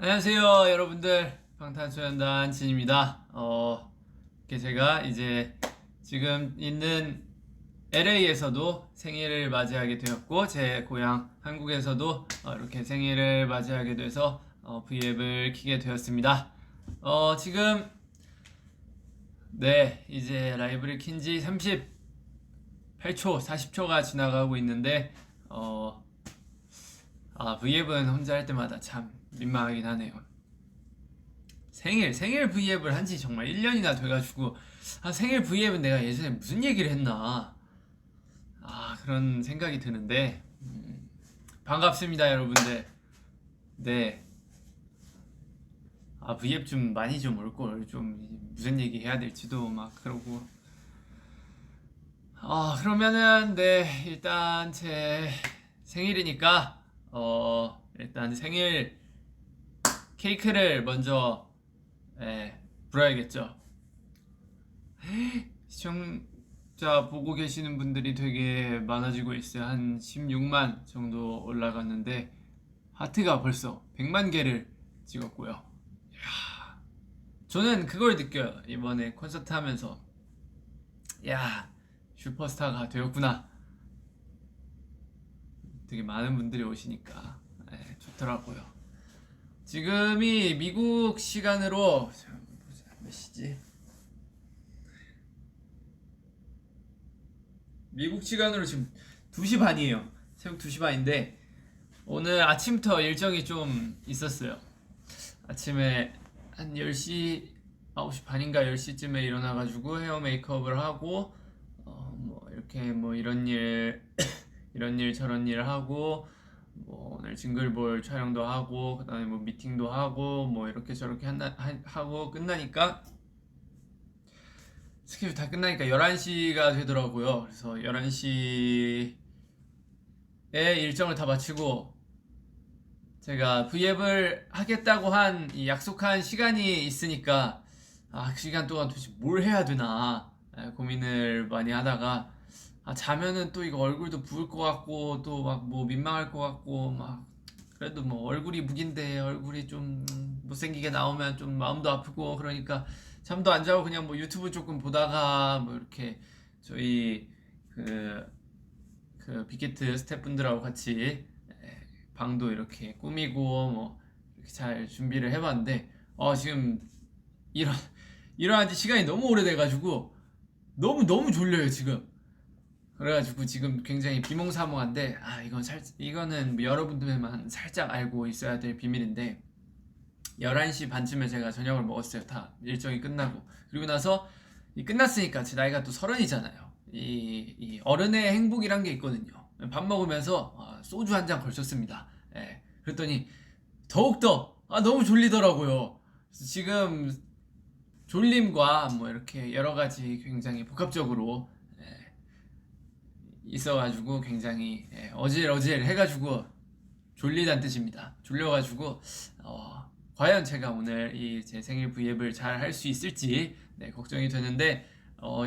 안녕하세요, 여러분들. 방탄소년단 진입니다. 이렇게 제가 이제 지금 있는 LA에서도 생일을 맞이하게 되었고, 제 고향 한국에서도 이렇게 생일을 맞이하게 돼서 V앱을 키게 되었습니다. 지금 네, 이제 라이브를 킨 지 38초, 40초가 지나가고 있는데, V앱은 혼자 할 때마다 참 민망하긴 하네요. 생일 V앱을 한 지 정말 1년이나 돼가지고, 생일 V앱은 내가 예전에 무슨 얘기를 했나, 그런 생각이 드는데, 반갑습니다, 여러분들. 네. V앱 좀 많이 좀 올걸, 좀, 무슨 얘기 해야 될지도 막 그러고. 그러면은, 네, 일단 제 생일이니까, 일단 생일 케이크를 먼저 불어야겠죠. 시청자 보고 계시는 분들이 되게 많아지고 있어요. 한 16만 정도 올라갔는데 하트가 벌써 100만 개를 찍었고요. 저는 그걸 느껴요. 이번에 콘서트 하면서 야, 슈퍼스타가 되었구나. 되게 많은 분들이 오시니까 좋더라고요. 지금이 미국 시간으로 몇 시지? 미국 시간으로 지금 2시 반이에요. 새벽 2시 반인데 오늘 아침부터 일정이 좀 있었어요. 아침에 한 10시, 9시 반인가 10시쯤에 일어나가지고 헤어 메이크업을 하고 뭐 이렇게 뭐 이런 일 이런 일 저런 일 하고 뭐 오늘 징글볼 촬영도 하고 그다음에 뭐 미팅도 하고 뭐 이렇게 저렇게 하고 끝나니까 스케줄 다 끝나니까 11시가 되더라고요. 그래서 11시에 일정을 다 마치고 제가 V앱을 하겠다고 한 이 약속한 시간이 있으니까 그 시간 동안 도대체 뭘 해야 되나 고민을 많이 하다가 자면은 또 이거 얼굴도 부을 것 같고 또 막 뭐 민망할 것 같고 막 그래도 뭐 얼굴이 무긴데 얼굴이 좀 못생기게 나오면 좀 마음도 아프고 그러니까 잠도 안 자고 그냥 뭐 유튜브 조금 보다가 뭐 이렇게 저희 그, 그 빅히트 스태프분들하고 같이 방도 이렇게 꾸미고 뭐 이렇게 잘 준비를 해봤는데 지금 일어 일어난 지 시간이 너무 오래돼가지고 너무 졸려요 지금. 그래가지고 지금 굉장히 비몽사몽한데 이거는 뭐 여러분들만 살짝 알고 있어야 될 비밀인데 11시 반쯤에 제가 저녁을 먹었어요. 다 일정이 끝나고 그리고 나서 끝났으니까 제 나이가 또 30이잖아요. 이 어른의 행복이란 게 있거든요. 밥 먹으면서 소주 한 잔 걸쳤습니다. 그랬더니 더욱더 너무 졸리더라고요. 그래서 지금 졸림과 뭐 이렇게 여러 가지 굉장히 복합적으로 있어가지고 굉장히 어질어질 해가지고 졸리다는 뜻입니다. 졸려가지고 과연 제가 오늘 이 제 생일 V앱을 잘 할 수 있을지 걱정이 되는데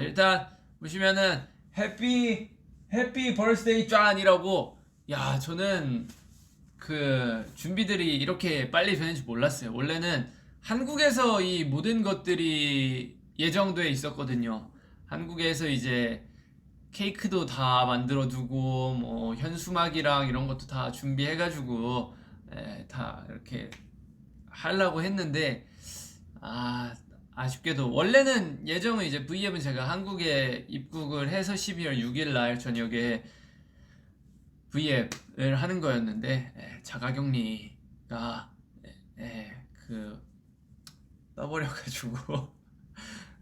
일단 보시면은 해피 벌스데이 짠이라고 저는 그 준비들이 이렇게 빨리 되는지 몰랐어요. 원래는 한국에서 이 모든 것들이 예정돼 있었거든요. 한국에서 이제 케이크도 다 만들어두고 뭐 현수막이랑 이런 것도 다 준비해가지고 다 이렇게 하려고 했는데 아쉽게도 원래는 예정은 이제 V앱은 제가 한국에 입국을 해서 12월 6일 날 저녁에 V앱을 하는 거였는데 자가격리가 그 떠버려가지고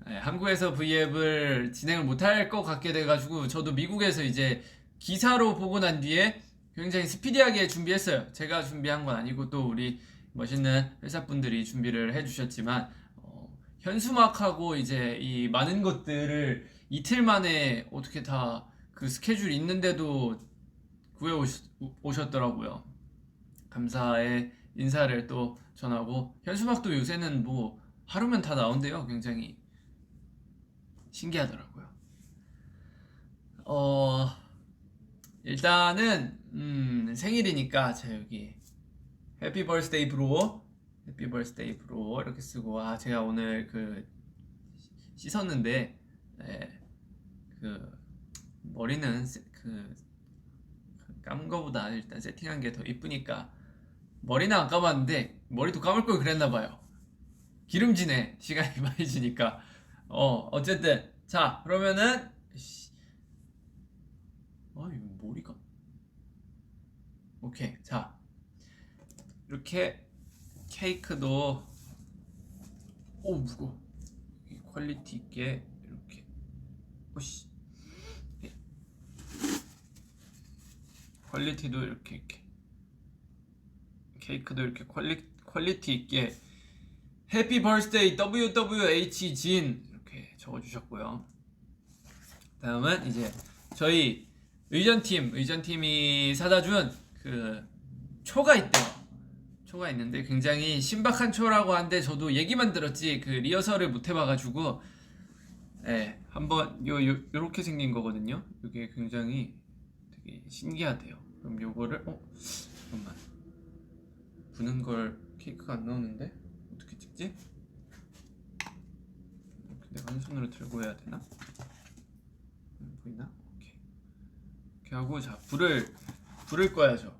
한국에서 V앱을 진행을 못할 것 같게 돼가지고 저도 미국에서 이제 기사로 보고 난 뒤에 굉장히 스피디하게 준비했어요. 제가 준비한 건 아니고 또 우리 멋있는 회사분들이 준비를 해주셨지만 현수막하고 이제 이 많은 것들을 이틀 만에 어떻게 다 그 스케줄 있는데도 구해 오셨더라고요. 감사의 인사를 또 전하고 현수막도 요새는 뭐 하루면 다 나온대요. 굉장히 신기하더라고요. 어, 일단은, 생일이니까, 자, 여기, 해피 벌스데이 브로, 해피 버스데이 브로 이렇게 쓰고, 아 제가 오늘 그 씻었는데 그 머리는 그 감은 거보다 일단 세팅한 게 더 이쁘니까 머리는 안 감았는데 머리도 감을 걸 그랬나봐요. 기름지네. 시간이 많이 지니까. 어쨌든 자 그러면은 이거 머리가 오케이. 자 이렇게 케이크도 무거워. 퀄리티 있게 이렇게 오씨 퀄리티도 이렇게 케이크도 이렇게 퀄리티 있게 해피 버스데이 WWH 진 이렇게 적어주셨고요. 다음은 이제 저희 의전팀이 사다 준 그 초가 있대요. 초가 있는데 굉장히 신박한 초라고 하는데 저도 얘기만 들었지 그 리허설을 못 해봐가지고 한번 요렇게 생긴 거거든요. 이게 굉장히 되게 신기하대요. 그럼 요거를 잠깐만 부는 걸 케이크가 안 나오는데 어떻게 찍지? 내가 한 손으로 들고 해야 되나? 보이나? 오케이. 이렇게 하고 자 불을 꺼야죠.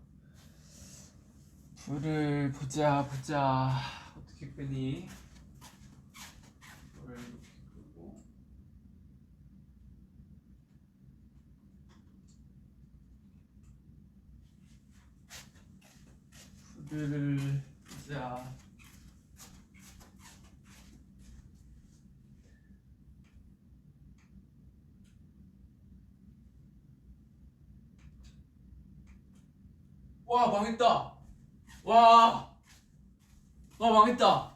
불을 보자 어떻게 끄니? 불을 이렇게 끄고 불을 보자. 와 망했다. 와 망했다.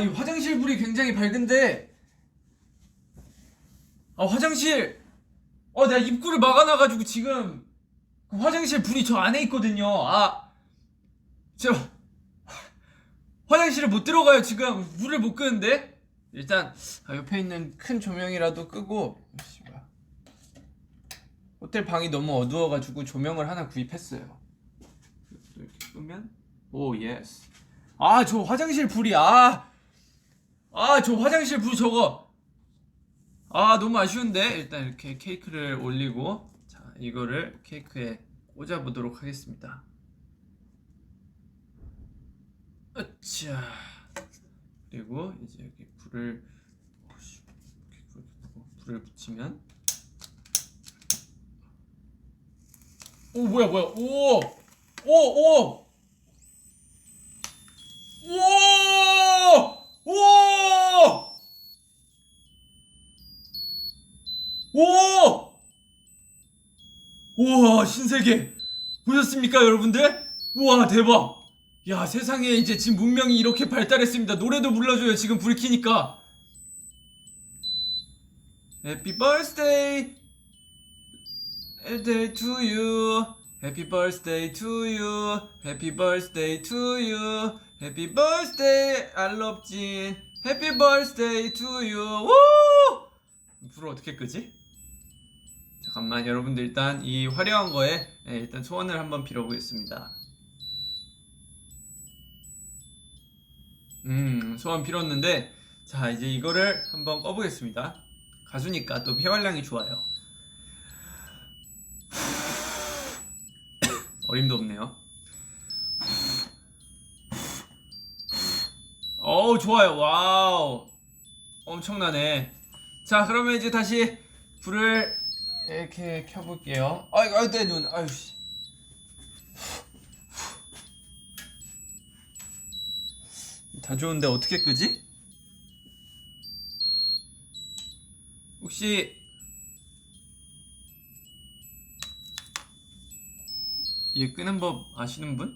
이 화장실 불이 굉장히 밝은데 화장실 내가 입구를 막아놔가지고 지금 그 화장실 불이 저 안에 있거든요. 저 화장실을 못 들어가요. 지금 불을 못 끄는데 일단 옆에 있는 큰 조명이라도 끄고 호텔 방이 너무 어두워가지고 조명을 하나 구입했어요. 이렇게 끄면 오 예스. 저 화장실 불이 저 화장실 불 저거 너무 아쉬운데 일단 이렇게 케이크를 올리고 자 이거를 케이크에 꽂아 보도록 하겠습니다. 으쌰. 그리고 이제 여기 불을 붙이면 뭐야 우와 신세계 보셨습니까 여러분들? 우와 대박. 야 세상에 이제 지금 문명이 이렇게 발달했습니다. 노래도 불러줘요 지금 불 켜니까. Happy birthday to you. Happy birthday to you. Happy birthday to you. Happy birthday I love 진. Happy birthday to you. 우! 불을 어떻게 끄지? 잠깐만 여러분들 일단 이 화려한 거에 일단 소원을 한번 빌어보겠습니다. 소원 빌었는데 자 이제 이거를 한번 꺼보겠습니다. 가수니까 또 폐활량이 좋아요. 어림도 없네요. 좋아요. 와우 엄청나네. 자 그러면 이제 다시 불을 이렇게 켜볼게요. 내 눈. 아유씨. 다 좋은데 어떻게 끄지? 혹시 얘 끄는 법 아시는 분?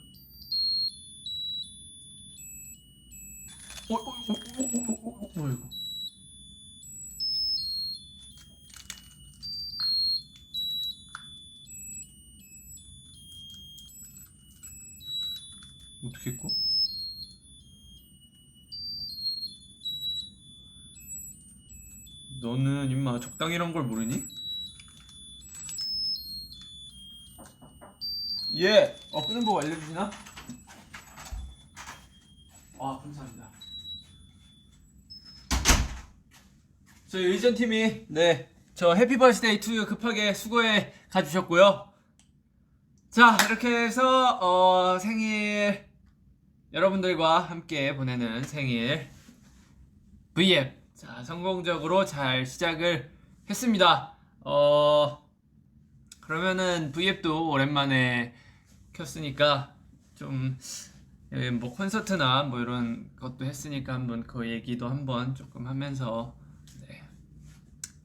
뭐야 이거? 어떻게 꺼? 너는 임마 적당이란 걸 모르니? 끄는 법 알려주시나? 감사합니다. 저희 의전팀이 저 해피 버스데이 투유 급하게 수고해 가주셨고요. 자, 이렇게 해서 생일 여러분들과 함께 보내는 생일 V앱 자, 성공적으로 잘 시작을 했습니다. 그러면은 V앱도 오랜만에 켰으니까 좀 뭐 콘서트나 뭐 이런 것도 했으니까 한번 그 얘기도 한번 조금 하면서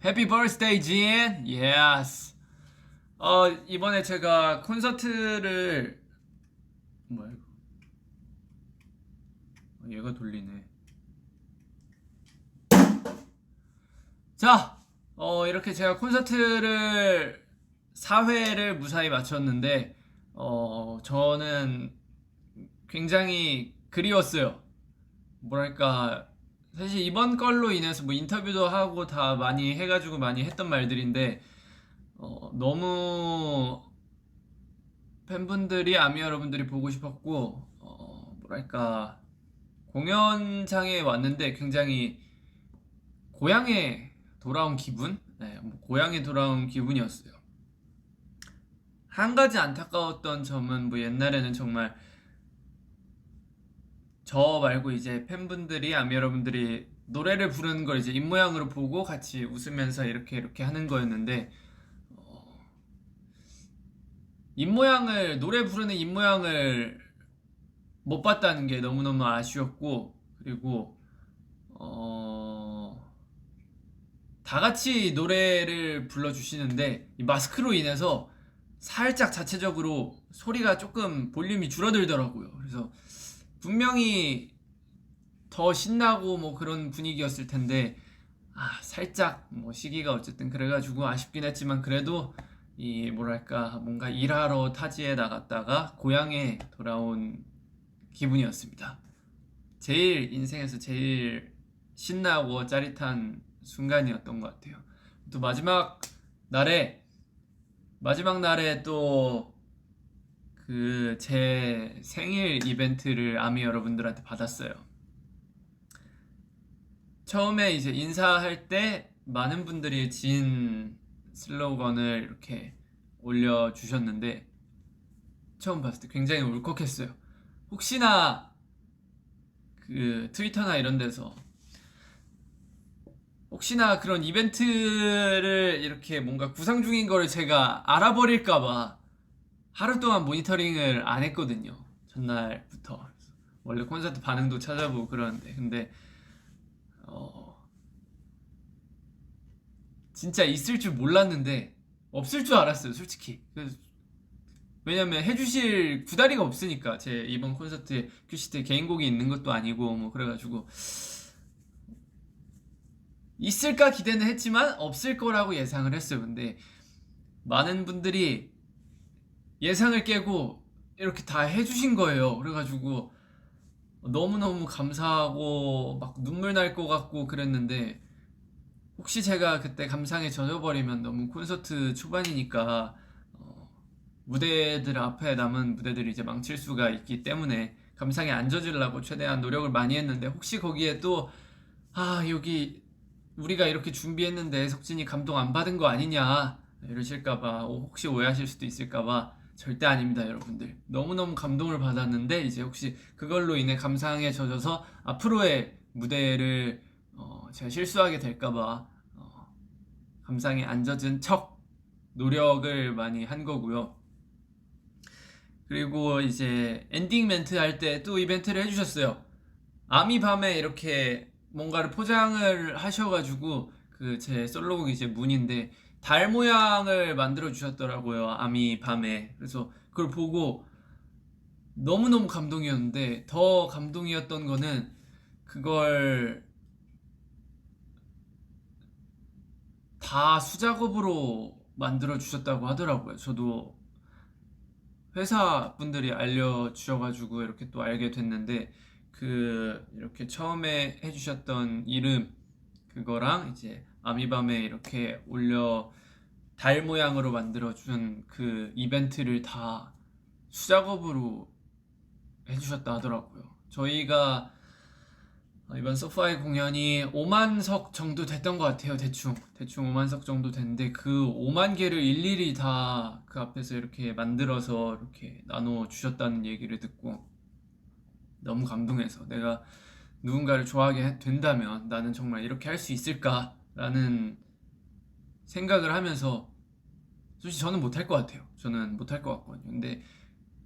해피 버스데이 진! 예스! 이번에 제가 콘서트를 뭐야 이거 얘가 돌리네. 자, 이렇게 제가 콘서트를 4회를 무사히 마쳤는데 저는 굉장히 그리웠어요. 뭐랄까 사실 이번 걸로 인해서 뭐 인터뷰도 하고 다 많이 해가지고 많이 했던 말들인데 너무 팬분들이 아미 여러분들이 보고 싶었고 뭐랄까 공연장에 왔는데 굉장히 고향에 돌아온 기분? 뭐 고향에 돌아온 기분이었어요. 한 가지 안타까웠던 점은 뭐 옛날에는 정말 저 말고 이제 팬분들이 아미 여러분들이 노래를 부르는 걸 이제 입모양으로 보고 같이 웃으면서 이렇게 하는 거였는데 입모양을 노래 부르는 입모양을 못 봤다는 게 너무너무 아쉬웠고 그리고 다 같이 노래를 불러주시는데 이 마스크로 인해서 살짝 자체적으로 소리가 조금 볼륨이 줄어들더라고요. 그래서 분명히 더 신나고 뭐 그런 분위기였을 텐데 살짝 뭐 시기가 어쨌든 그래가지고 아쉽긴 했지만 그래도 이 뭐랄까 뭔가 일하러 타지에 나갔다가 고향에 돌아온 기분이었습니다. 제일 인생에서 제일 신나고 짜릿한 순간이었던 것 같아요. 또 마지막 날에 또 그 제 생일 이벤트를 아미 여러분들한테 받았어요. 처음에 이제 인사할 때 많은 분들이 진 슬로건을 이렇게 올려주셨는데 처음 봤을 때 굉장히 울컥했어요. 혹시나 그 트위터나 이런 데서 혹시나 그런 이벤트를 이렇게 뭔가 구상 중인 거를 제가 알아버릴까봐 하루 동안 모니터링을 안 했거든요. 전날부터. 원래 콘서트 반응도 찾아보고 그러는데 근데 진짜 있을 줄 몰랐는데 없을 줄 알았어요, 솔직히. 왜냐면 해주실 구다리가 없으니까 제 이번 콘서트에 큐시트 개인곡이 있는 것도 아니고 뭐 그래가지고 있을까 기대는 했지만 없을 거라고 예상을 했어요. 근데 많은 분들이 예상을 깨고 이렇게 다 해주신 거예요. 그래가지고 너무너무 감사하고 막 눈물 날 것 같고 그랬는데 혹시 제가 그때 감상에 젖어버리면 너무 콘서트 초반이니까 무대들 앞에 남은 무대들이 이제 망칠 수가 있기 때문에 감상에 안 젖으려고 최대한 노력을 많이 했는데 혹시 거기에 또 여기 우리가 이렇게 준비했는데 석진이 감동 안 받은 거 아니냐 이러실까봐 혹시 오해하실 수도 있을까봐 절대 아닙니다, 여러분들. 너무너무 감동을 받았는데 이제 혹시 그걸로 인해 감상에 젖어서 앞으로의 무대를 제가 실수하게 될까봐 감상에 안 젖은 척 노력을 많이 한 거고요. 그리고 이제 엔딩 멘트 할 때 또 이벤트를 해주셨어요. 아미 밤에 이렇게 뭔가를 포장을 하셔가지고 그 제 솔로곡이 이제 문인데 달 모양을 만들어 주셨더라고요. 아미 밤에. 그래서 그걸 보고 너무너무 감동이었는데 더 감동이었던 거는 그걸 다 수작업으로 만들어 주셨다고 하더라고요. 저도 회사 분들이 알려주셔가지고 이렇게 또 알게 됐는데 그 이렇게 처음에 해주셨던 이름 그거랑 이제 아미밤에 이렇게 올려 달 모양으로 만들어준 그 이벤트를 다 수작업으로 해주셨다 하더라고요. 저희가 이번 소파의 공연이 5만 석 정도 됐던 것 같아요. 대충 5만 석 정도 됐는데 그 5만 개를 일일이 다 그 앞에서 이렇게 만들어서 이렇게 나눠 주셨다는 얘기를 듣고 너무 감동해서 내가 누군가를 좋아하게 된다면 나는 정말 이렇게 할 수 있을까라는 생각을 하면서 솔직히 저는 못할 것 같아요. 저는 못할 것 같거든요. 근데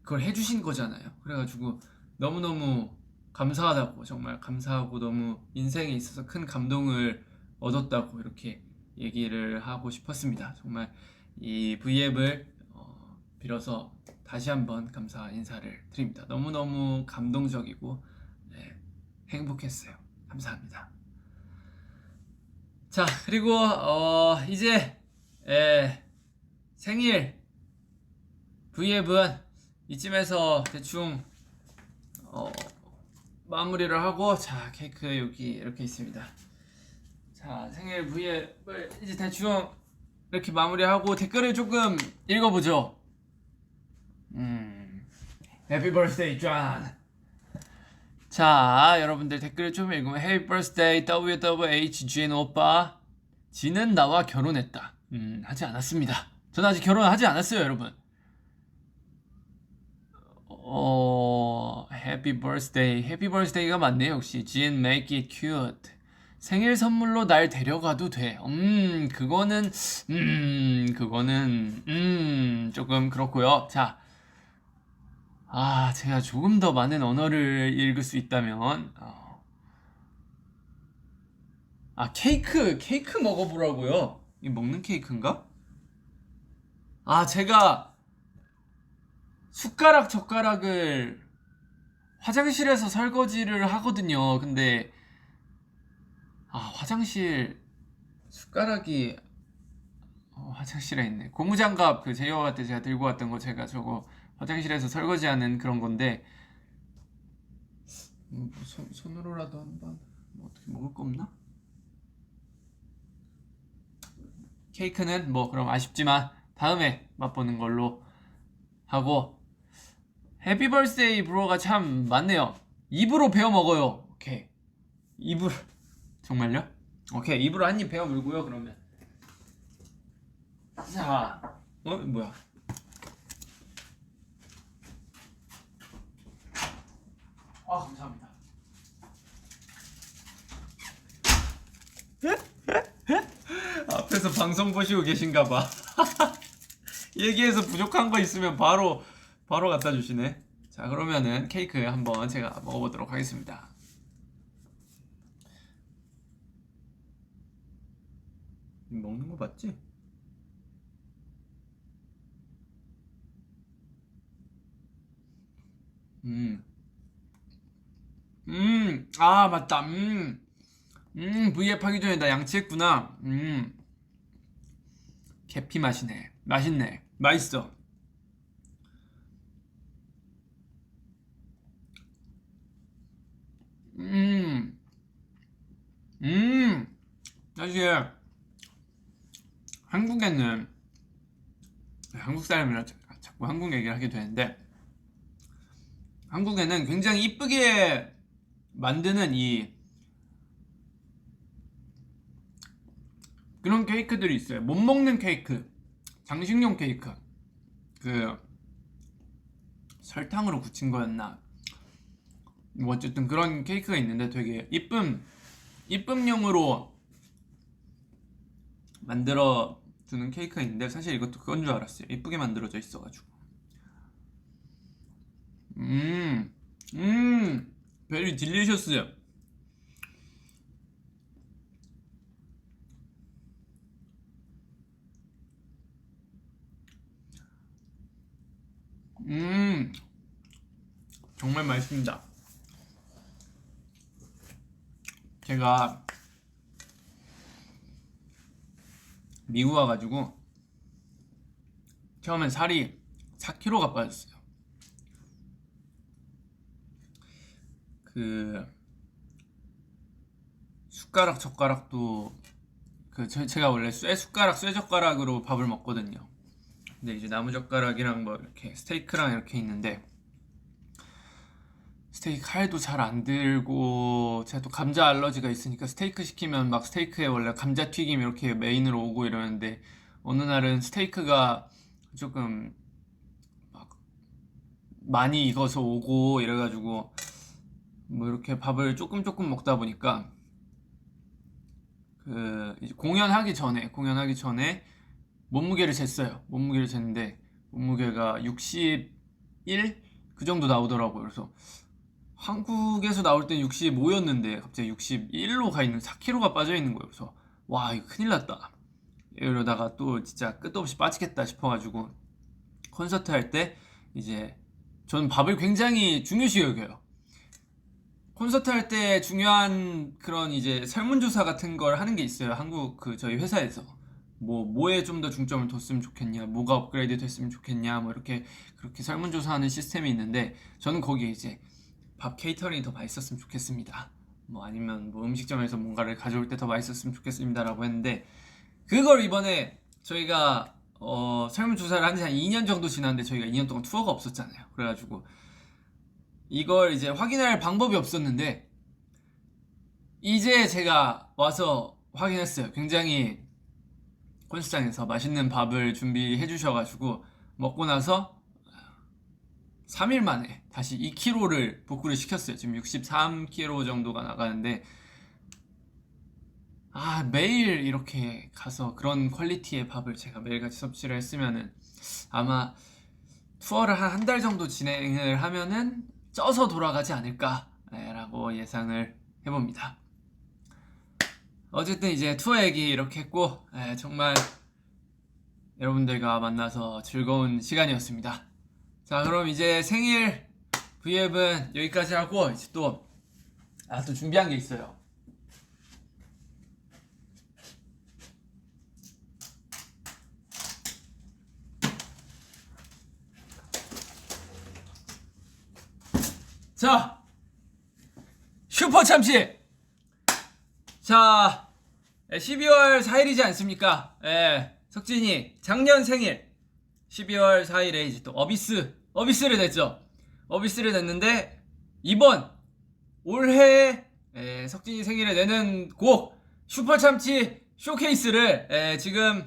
그걸 해주신 거잖아요. 그래가지고 너무너무 감사하다고, 정말 감사하고 너무 인생에 있어서 큰 감동을 얻었다고 이렇게 얘기를 하고 싶었습니다. 정말 이 V앱을 빌어서 다시 한번 감사 인사를 드립니다. 너무너무 감동적이고 네, 행복했어요. 감사합니다. 자, 그리고 이제 생일 V앱은 이쯤에서 대충 마무리를 하고, 자, 케이크 여기 이렇게 있습니다. 자, 생일 V앱을 이제 대충 이렇게 마무리하고 댓글을 조금 읽어보죠. Happy birthday, John. 자, 여러분들 댓글을 좀 읽으면 Happy birthday, WWHGN 오빠. 지는 나와 결혼했다. 하지 않았습니다. 저는 아직 결혼하지 않았어요, 여러분. Happy birthday. Happy birthday가 맞네요, 역시. Jin, make it cute. 생일 선물로 날 데려가도 돼. 그거는 조금 그렇고요. 자, 제가 조금 더 많은 언어를 읽을 수 있다면, 케이크 먹어보라고요. 이 먹는 케이크인가? 제가 숟가락 젓가락을 화장실에서 설거지를 하거든요. 근데 화장실 숟가락이 화장실에 있네. 고무장갑 그 제이와 때 제가 들고 왔던 거, 제가 저거 화장실에서 설거지하는 그런 건데 손으로라도 한번 어떻게 먹을 거 없나? 케이크는 그럼 아쉽지만 다음에 맛보는 걸로 하고, 해피 벌스데이 브로가 참 많네요. 입으로 베어 먹어요. 오케이, 입으로. 정말요? 오케이, 입으로 한 입 베어 물고요. 그러면 자, 뭐야? 감사합니다. 앞에서 방송 보시고 계신가봐. 얘기해서 부족한 거 있으면 바로 갖다 주시네. 자, 그러면은 케이크 한번 제가 먹어보도록 하겠습니다. 먹는 거 맞지? 맞다. V앱 하기 전에 나 양치했구나. 계피 맛이네. 맛있네. 맛있어. 사실 한국에는, 한국 사람이라 자꾸 한국 얘기를 하게 되는데, 한국에는 굉장히 이쁘게 만드는 그런 케이크들이 있어요. 못 먹는 케이크, 장식용 케이크, 그 설탕으로 굳힌 거였나, 어쨌든 그런 케이크가 있는데 되게 이쁨용으로 만들어 주는 케이크가 있는데, 사실 이것도 그건 줄 알았어요. 이쁘게 만들어져 있어가지고. 베리 딜리셔스. 정말 맛있습니다. 제가 미국 와가지고 처음엔 살이 4kg가 빠졌어요. 그 숟가락 젓가락도 제가 원래 쇠젓가락으로 밥을 먹거든요. 근데 이제 나무젓가락이랑 이렇게 스테이크랑 이렇게 있는데, 스테이크 칼도 잘 안 들고 제가 또 감자 알러지가 있으니까 스테이크 시키면 막 스테이크에 원래 감자튀김 이렇게 메인으로 오고 이러는데 어느 날은 스테이크가 조금 막 많이 익어서 오고 이래가지고 뭐 이렇게 밥을 조금 먹다 보니까 그 이제 공연하기 전에 몸무게를 쟀어요. 몸무게를 쟀는데 몸무게가 61 그 정도 나오더라고요. 그래서 한국에서 나올 땐 65였는데 갑자기 61로 가 있는 4kg가 빠져 있는 거예요. 그래서 와 이거 큰일 났다. 이러다가 또 진짜 끝도 없이 빠지겠다 싶어가지고 콘서트 할 때 이제 저는 밥을 굉장히 중요시 여겨요. 콘서트 할 때 중요한 그런 이제 설문조사 같은 걸 하는 게 있어요. 한국 그 저희 회사에서 뭐에 좀 더 중점을 뒀으면 좋겠냐, 뭐가 업그레이드 됐으면 좋겠냐, 뭐 이렇게 그렇게 설문조사하는 시스템이 있는데 저는 거기에 이제 밥 케이터링이 더 맛있었으면 좋겠습니다. 뭐 아니면 뭐 음식점에서 뭔가를 가져올 때 더 맛있었으면 좋겠습니다라고 했는데 그걸 이번에 저희가 설문조사를 한 지 한 2년 정도 지났는데 저희가 2년 동안 투어가 없었잖아요. 그래가지고 이걸 이제 확인할 방법이 없었는데 이제 제가 와서 확인했어요. 굉장히 콘서트장에서 맛있는 밥을 준비해 주셔가지고 먹고 나서 3일 만에 다시 2kg를 복구를 시켰어요. 지금 63kg 정도가 나가는데 매일 이렇게 가서 그런 퀄리티의 밥을 제가 매일같이 섭취를 했으면은 아마 투어를 한 달 정도 진행을 하면은 쪄서 돌아가지 않을까라고 예상을 해봅니다. 어쨌든 이제 투어 얘기 이렇게 했고 정말 여러분들과 만나서 즐거운 시간이었습니다. 자 그럼 이제 생일 V앱은 여기까지 하고 이제 또 준비한 게 있어요. 자 슈퍼 참치. 자 12월 4일이지 않습니까? 석진이 작년 생일 12월 4일에 이제 또 어비스를 냈죠. 어비스를 냈는데 이번 올해 석진이 생일에 내는 곡 슈퍼참치 쇼케이스를 지금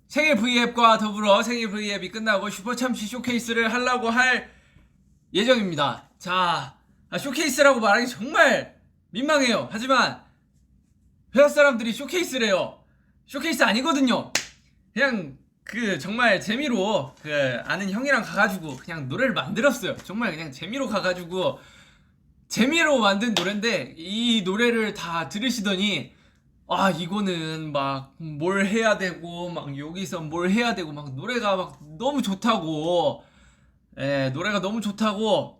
생일 V앱과 더불어 생일 V앱이 끝나고 슈퍼참치 쇼케이스를 하려고 할 예정입니다. 자 쇼케이스라고 말하기 정말 민망해요. 하지만 회사 사람들이 쇼케이스래요. 쇼케이스 아니거든요. 그냥 정말 재미로 아는 형이랑 가가지고 그냥 노래를 만들었어요. 정말 그냥 재미로 가가지고 재미로 만든 노래인데 이 노래를 다 들으시더니 이거는 막 뭘 해야 되고 막 여기서 뭘 해야 되고 막 노래가 막 너무 좋다고 노래가 너무 좋다고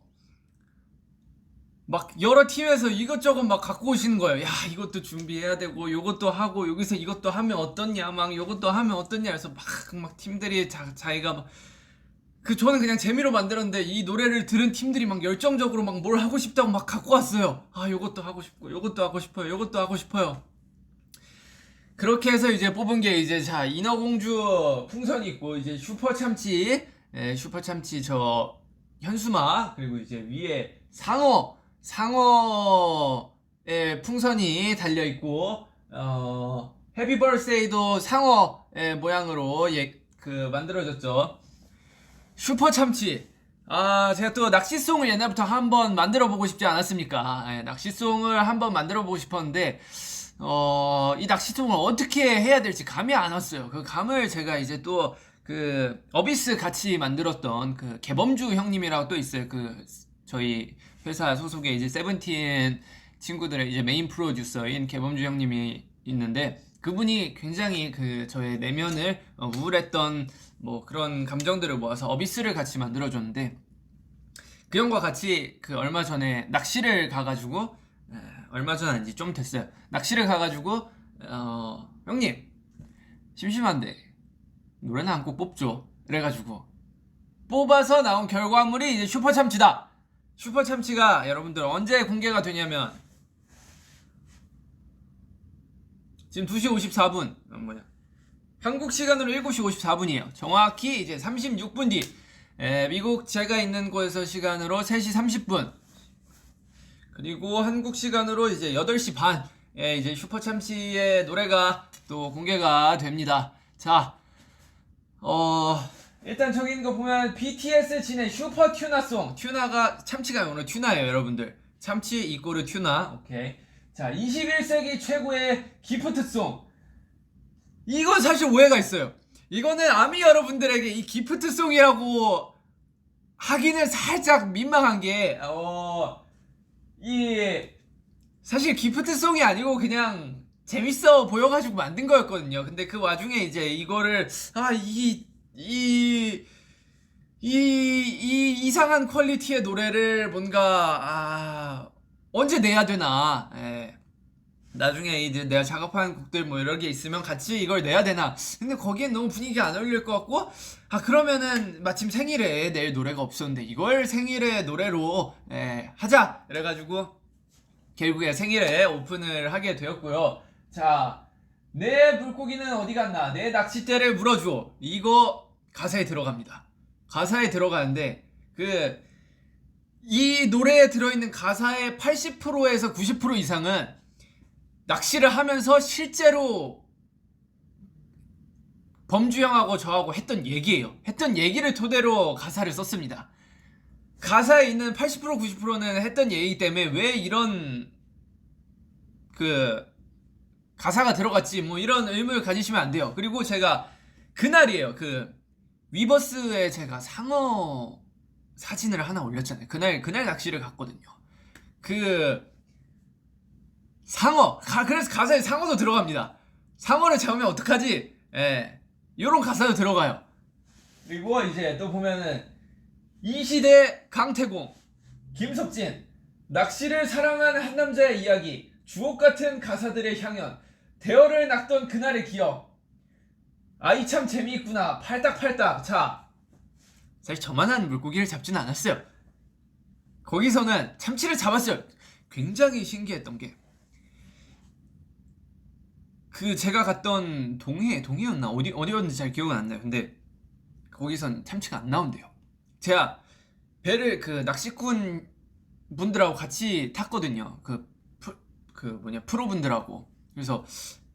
막 여러 팀에서 이것저것 막 갖고 오시는 거예요. 야 이것도 준비해야 되고 요것도 하고 여기서 이것도 하면 어떻냐 막 요것도 하면 어떻냐 해서 막 팀들이 자기가 막 저는 그냥 재미로 만들었는데 이 노래를 들은 팀들이 막 열정적으로 막 뭘 하고 싶다고 막 갖고 왔어요. 요것도 하고 싶고 요것도 하고 싶어요. 요것도 하고 싶어요. 그렇게 해서 이제 뽑은 게 이제 인어공주 풍선이 있고 이제 슈퍼참치 저 현수막 그리고 이제 위에 상어의 풍선이 달려있고 해피 버스데이도 상어의 모양으로 만들어졌죠. 슈퍼참치 제가 또 낚시송을 옛날부터 한번 만들어보고 싶지 않았습니까? 낚시송을 한번 만들어보고 싶었는데 이 낚시송을 어떻게 해야 될지 감이 안 왔어요. 그 감을 제가 이제 또 어비스 같이 만들었던 개범주 형님이라고 또 있어요. 저희 회사 소속의 이제 세븐틴 친구들의 이제 메인 프로듀서인 개범주 형님이 있는데 그분이 굉장히 저의 내면을 우울했던 뭐 그런 감정들을 모아서 어비스를 같이 만들어줬는데 그 형과 같이 얼마 전에 낚시를 가가지고 얼마 전 아닌지 좀 됐어요. 낚시를 가가지고 형님 심심한데 노래는 한 곡 뽑죠. 그래가지고 뽑아서 나온 결과물이 이제 슈퍼참치다. 슈퍼참치가 여러분들 언제 공개가 되냐면 지금 2시 54분 한국 시간으로 7시 54분이에요. 정확히 이제 36분 뒤 미국 제가 있는 곳에서 시간으로 3시 30분 그리고 한국 시간으로 이제 8시 반에 이제 슈퍼참치의 노래가 또 공개가 됩니다. 자, 일단 저기 있는 거 보면 BTS 진의 슈퍼 튜나송. 튜나가 참치가 오늘 튜나예요, 여러분들. 참치 이꼬르 튜나. 오케이. 자, 21세기 최고의 기프트송. 이건 사실 오해가 있어요. 이거는 아미 여러분들에게 이 기프트송이라고 하기는 살짝 민망한 게, 사실 기프트송이 아니고 그냥 재밌어 보여가지고 만든 거였거든요. 근데 그 와중에 이제 이거를, 이상한 퀄리티의 노래를 뭔가, 언제 내야 되나. 예. 나중에 이제 내가 작업한 곡들 뭐 여러 개 있으면 같이 이걸 내야 되나. 근데 거기엔 너무 분위기가 안 어울릴 것 같고, 그러면은 마침 생일에 낼 노래가 없었는데 이걸 생일의 노래로 하자. 그래가지고 결국에 생일에 오픈을 하게 되었고요. 자, 내 물고기는 어디 갔나? 내 낚싯대를 물어줘. 이거 가사에 들어갑니다. 가사에 들어가는데 이 노래에 들어있는 가사의 80%에서 90% 이상은 낚시를 하면서 실제로 범주형하고 저하고 했던 얘기예요. 했던 얘기를 토대로 가사를 썼습니다. 가사에 있는 80% 90%는 했던 얘기 때문에 왜 이런 가사가 들어갔지 뭐 이런 의문을 가지시면 안 돼요. 그리고 제가 그날이에요. 위버스에 제가 상어 사진을 하나 올렸잖아요. 그날 낚시를 갔거든요. 상어. 그래서 가사에 상어도 들어갑니다. 상어를 잡으면 어떡하지? 요런 가사도 들어가요. 그리고 이제 또 보면은 이 시대 강태공, 김석진, 낚시를 사랑한 한 남자의 이야기, 주옥같은 가사들의 향연, 대어를 낚던 그날의 기억. 이 참 재미있구나. 팔딱팔딱. 자, 사실 저만한 물고기를 잡지는 않았어요. 거기서는 참치를 잡았어요. 굉장히 신기했던 게 제가 갔던 동해였나 어디였는지 잘 기억은 안 나요. 근데 거기선 참치가 안 나온대요. 제가 배를 낚시꾼 분들하고 같이 탔거든요. 프로분들하고. 그래서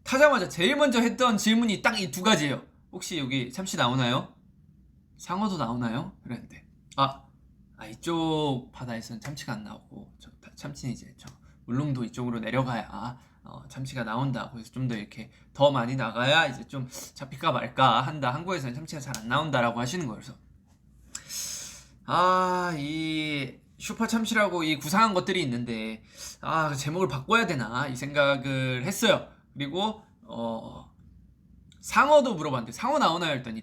타자마자 제일 먼저 했던 질문이 딱 이 두 가지예요. 혹시 여기 참치 나오나요? 상어도 나오나요? 그랬는데 이쪽 바다에서는 참치가 안 나오고 참치는 이제 울릉도 이쪽으로 내려가야 참치가 나온다. 그래서 좀 더 이렇게 더 많이 나가야 이제 좀 잡힐까 말까 한다. 한국에서는 참치가 잘 안 나온다라고 하시는 거예요. 그래서 이 슈퍼 참치라고 이 구상한 것들이 있는데 그 제목을 바꿔야 되나 이 생각을 했어요. 그리고 상어도 물어봤는데 상어 나오나요? 했더니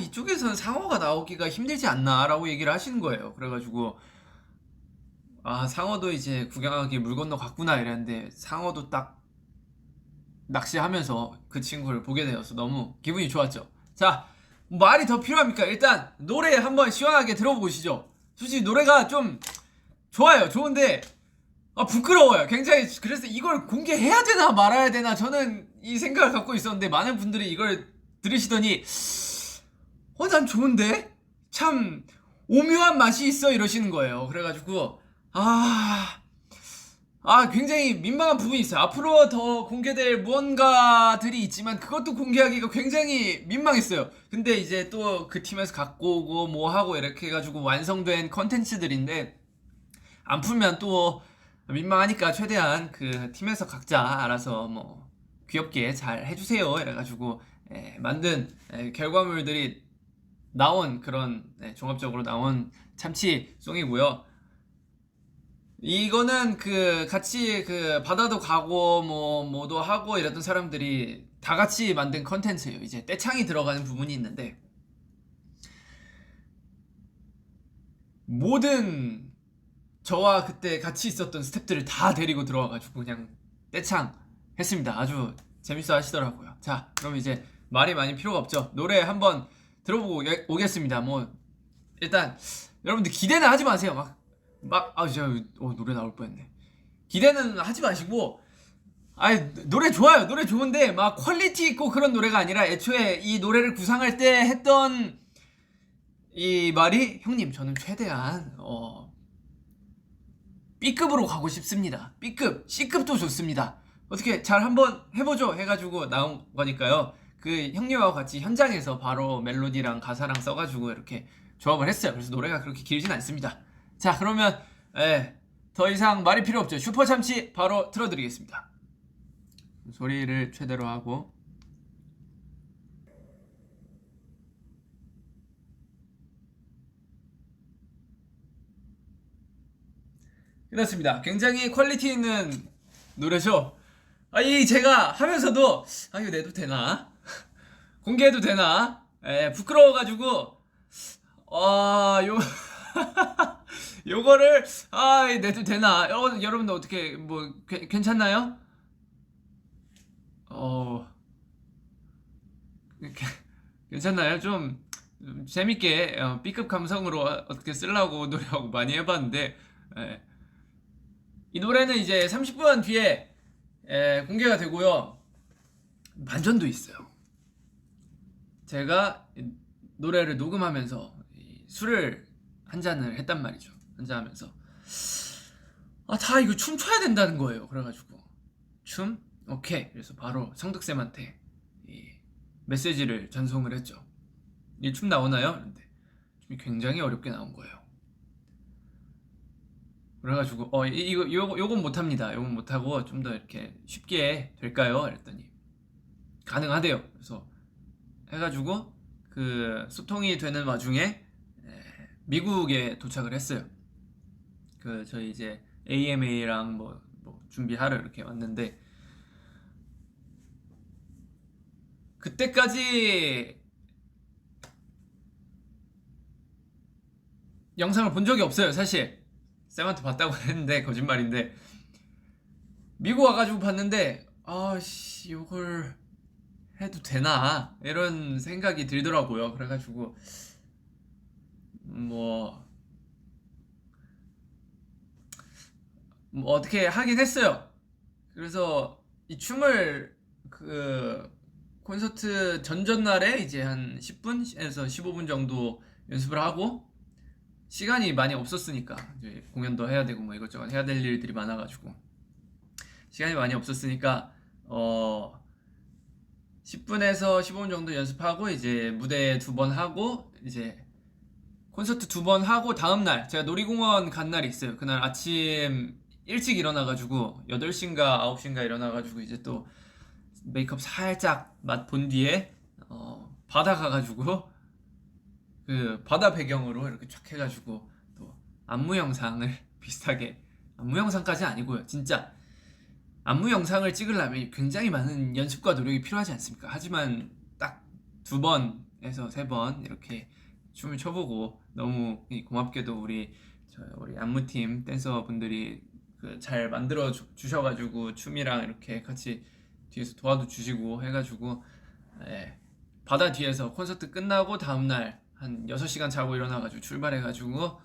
이쪽에서는 상어가 나오기가 힘들지 않나 라고 얘기를 하시는 거예요. 그래가지고 상어도 이제 구경하기 물 건너 갔구나 이랬는데 상어도 딱 낚시하면서 그 친구를 보게 되어서 너무 기분이 좋았죠. 자, 말이 더 필요합니까? 일단 노래 한번 시원하게 들어보시죠. 솔직히 노래가 좀 좋아요. 좋은데 부끄러워요. 굉장히. 그래서 이걸 공개해야 되나 말아야 되나 저는 이 생각을 갖고 있었는데 많은 분들이 이걸 들으시더니 난 좋은데? 참 오묘한 맛이 있어 이러시는 거예요. 그래가지고 굉장히 민망한 부분이 있어요. 앞으로 더 공개될 무언가들이 있지만 그것도 공개하기가 굉장히 민망했어요. 근데 이제 또 그 팀에서 갖고 오고 뭐 하고 이렇게 해가지고 완성된 컨텐츠들인데 안 풀면 또 민망하니까 최대한 그 팀에서 각자 알아서 뭐 귀엽게 잘 해주세요 이래가지고 만든 결과물들이 나온 그런 종합적으로 나온 참치송이고요. 이거는 같이 바다도 가고 뭐도 하고 이랬던 사람들이 다 같이 만든 컨텐츠예요. 이제 떼창이 들어가는 부분이 있는데 모든 저와 그때 같이 있었던 스태프들을 다 데리고 들어와가지고 그냥 떼창 했습니다. 아주 재밌어 하시더라고요. 자, 그럼 이제 말이 많이 필요가 없죠. 노래 한번 들어보고 오겠습니다. 일단 여러분들 기대는 하지 마세요. 진짜 노래 나올 뻔했네. 기대는 하지 마시고 노래 좋아요. 노래 좋은데 막 퀄리티 있고 그런 노래가 아니라 애초에 이 노래를 구상할 때 했던 이 말이 형님 저는 최대한 B급으로 가고 싶습니다. B급, C급도 좋습니다. 어떻게 잘 한번 해보죠 해가지고 나온 거니까요. 그 형님하고 같이 현장에서 바로 멜로디랑 가사랑 써가지고 이렇게 조합을 했어요. 그래서 노래가 그렇게 길진 않습니다. 자, 그러면 더 이상 말이 필요 없죠. 슈퍼참치 바로 틀어드리겠습니다. 소리를 최대로 하고. 끝났습니다. 굉장히 퀄리티 있는 노래죠. 이 제가 하면서도 이거 내도 되나? 공개해도 되나? 부끄러워가지고 요 요거를 내도 되나? 여러분들 어떻게 뭐 괜찮나요? 괜찮나요? 좀 재밌게 B급 감성으로 어떻게 쓰려고 노력하고 많이 해봤는데 이 노래는 이제 30분 뒤에 공개가 되고요. 반전도 있어요. 제가 노래를 녹음하면서 술을 한 잔을 했단 말이죠. 한잔 하면서 다 이거 춤춰야 된다는 거예요. 그래가지고 춤? 오케이. 그래서 바로 성득쌤한테 메시지를 전송을 했죠. 이 춤 나오나요? 근데 춤이 굉장히 어렵게 나온 거예요. 그래가지고 요건 못합니다. 요건 못하고 좀 더 이렇게 쉽게 될까요? 그랬더니 가능하대요. 그래서 해가지고 그 소통이 되는 와중에 미국에 도착을 했어요. 그 저희 이제 AMA랑 뭐 준비하러 이렇게 왔는데 그때까지 영상을 본 적이 없어요. 사실 쌤한테 봤다고 했는데 거짓말인데 미국 와가지고 봤는데 요걸 해도 되나 이런 생각이 들더라고요. 그래가지고 뭐 어떻게 하긴 했어요. 그래서 이 춤을 그 콘서트 전전날에 이제 한 10분에서 15분 정도 연습을 하고 시간이 많이 없었으니까 이제 공연도 해야 되고 뭐 이것저것 해야 될 일들이 많아가지고 시간이 많이 없었으니까 10분에서 15분 정도 연습하고 이제 무대 2번 하고 이제 콘서트 2번 하고 다음날 제가 놀이공원 간 날이 있어요. 그날 아침 일찍 일어나가지고 8시인가 9시인가 일어나가지고 이제 또 메이크업 살짝 맛 본 뒤에 바다 가가지고 그 바다 배경으로 이렇게 쫙 해가지고 또 안무 영상을 비슷하게 안무 영상까지 아니고요. 진짜 안무 영상을 찍으려면 굉장히 많은 연습과 노력이 필요하지 않습니까? 하지만 딱 2번에서 3번 이렇게 춤을 춰보고 너무 고맙게도 우리 안무팀 댄서분들이 잘 만들어 주셔가지고 춤이랑 이렇게 같이 뒤에서 도와도 주시고 해가지고 바다 뒤에서 콘서트 끝나고 다음날 한 6시간 자고 일어나가지고 출발해가지고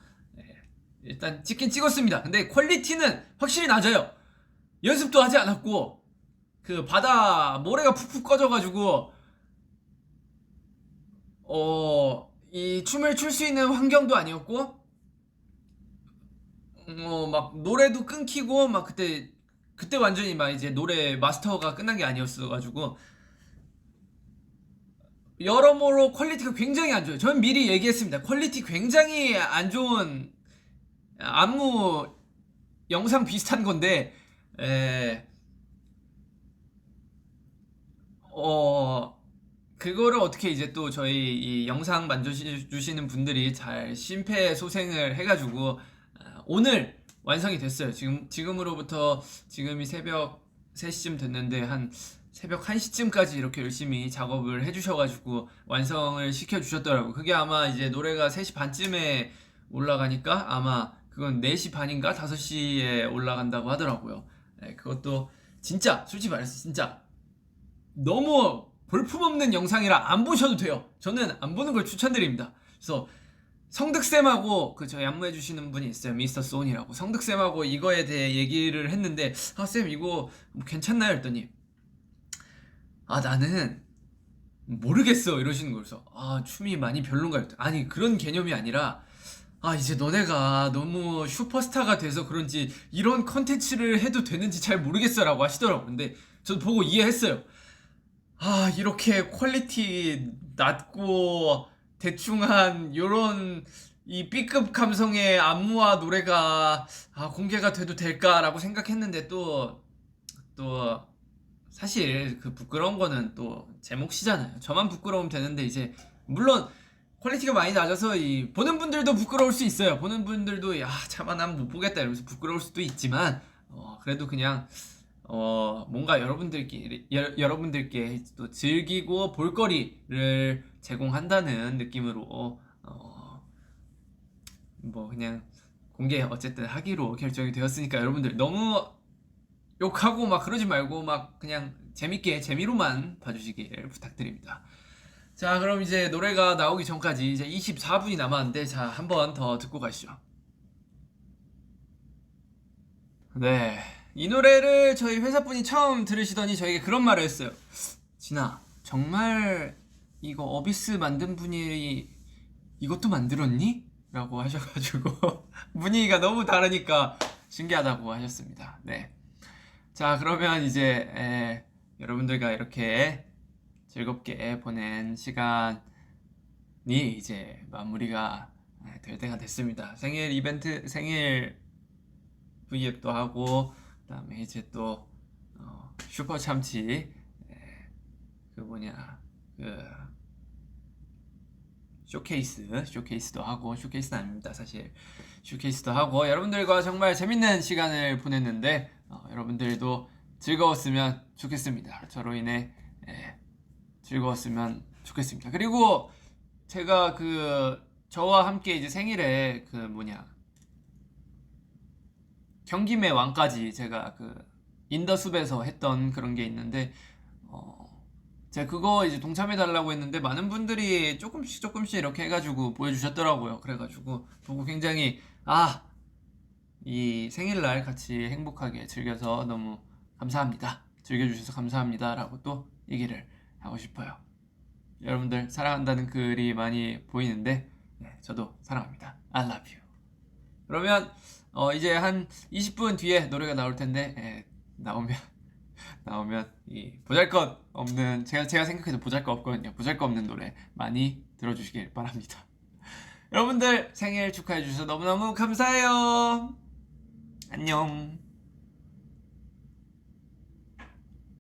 일단 찍긴 찍었습니다. 근데 퀄리티는 확실히 낮아요. 연습도 하지 않았고 그 바다 모래가 푹푹 꺼져가지고 이 춤을 출 수 있는 환경도 아니었고 막 노래도 끊기고 막 그때 완전히 막 이제 노래 마스터가 끝난 게 아니었어가지고 여러모로 퀄리티가 굉장히 안 좋아요. 전 미리 얘기했습니다. 퀄리티 굉장히 안 좋은 안무 영상 비슷한 건데 그거를 어떻게 이제 또 저희 이 영상 만져주시는 분들이 잘 심폐소생을 해가지고 오늘 완성이 됐어요. 지금으로부터 지금이 새벽 3시쯤 됐는데 한 새벽 1시쯤까지 이렇게 열심히 작업을 해주셔가지고 완성을 시켜주셨더라고요. 그게 아마 이제 노래가 3시 반쯤에 올라가니까 아마 그건 4시 반인가 5시에 올라간다고 하더라고요. 그것도 진짜 솔직히 말해서 진짜 너무 볼품없는 영상이라 안 보셔도 돼요. 저는 안 보는 걸 추천드립니다. 그래서 성득쌤하고 저희 안무해주시는 분이 있어요. 미스터 소니라고. 성득쌤하고 이거에 대해 얘기를 했는데 쌤 이거 뭐 괜찮나요? 했더니 나는 모르겠어 이러시는 거예요. 그래서 춤이 많이 별론가요? 아니 그런 개념이 아니라 아, 이제 너네가 너무 슈퍼스타가 돼서 그런지 이런 컨텐츠를 해도 되는지 잘 모르겠어라고 하시더라고요. 근데 저도 보고 이해했어요. 아, 이렇게 퀄리티 낮고 대충한 요런 이 B급 감성의 안무와 노래가 공개가 돼도 될까라고 생각했는데 또 사실 그 부끄러운 거는 또 제 몫이잖아요. 저만 부끄러우면 되는데 이제 물론 퀄리티가 많이 낮아서 이 보는 분들도 부끄러울 수 있어요. 보는 분들도 차마 난 못 보겠다 이러면서 부끄러울 수도 있지만 그래도 그냥 뭔가 여러분들께 또 즐기고 볼거리를 제공한다는 느낌으로 뭐 그냥 공개 어쨌든 하기로 결정이 되었으니까 여러분들 너무 욕하고 막 그러지 말고 막 그냥 재밌게 재미로만 봐주시길 부탁드립니다. 자, 그럼 이제 노래가 나오기 전까지 이제 24분이 남았는데 자, 한 번 더 듣고 가시죠. 네. 이 노래를 저희 회사분이 처음 들으시더니 저에게 그런 말을 했어요. 진아, 정말 이거 어비스 만든 분이 이것도 만들었니? 라고 하셔가지고 분위기가 너무 다르니까 신기하다고 하셨습니다. 네. 자, 그러면 이제 여러분들과 이렇게 즐겁게 보낸 시간이 이제 마무리가 될 때가 됐습니다. 생일 이벤트, 생일 V앱도 하고 그다음에 이제 또 슈퍼 참치 그 쇼케이스도 하고 쇼케이스는 아닙니다 사실 쇼케이스도 하고 여러분들과 정말 재밌는 시간을 보냈는데 여러분들도 즐거웠으면 좋겠습니다. 저로 인해 즐거웠으면 좋겠습니다. 그리고 제가 저와 함께 이제 생일에 경김의 왕까지 제가 인더숲에서 했던 그런 게 있는데 제가 그거 이제 동참해달라고 했는데 많은 분들이 조금씩 이렇게 해가지고 보여주셨더라고요. 그래가지고 보고 굉장히 이 생일날 같이 행복하게 즐겨서 너무 감사합니다. 즐겨주셔서 감사합니다 라고 또 얘기를 하고 싶어요. 여러분들 사랑한다는 글이 많이 보이는데 저도 사랑합니다. I love you. 그러면 이제 한 20분 뒤에 노래가 나올 텐데 나오면 이 보잘것없는 제가 생각해도 보잘것없거든요. 보잘것없는 노래 많이 들어주시길 바랍니다. 여러분들 생일 축하해 주셔서 너무너무 감사해요. 안녕.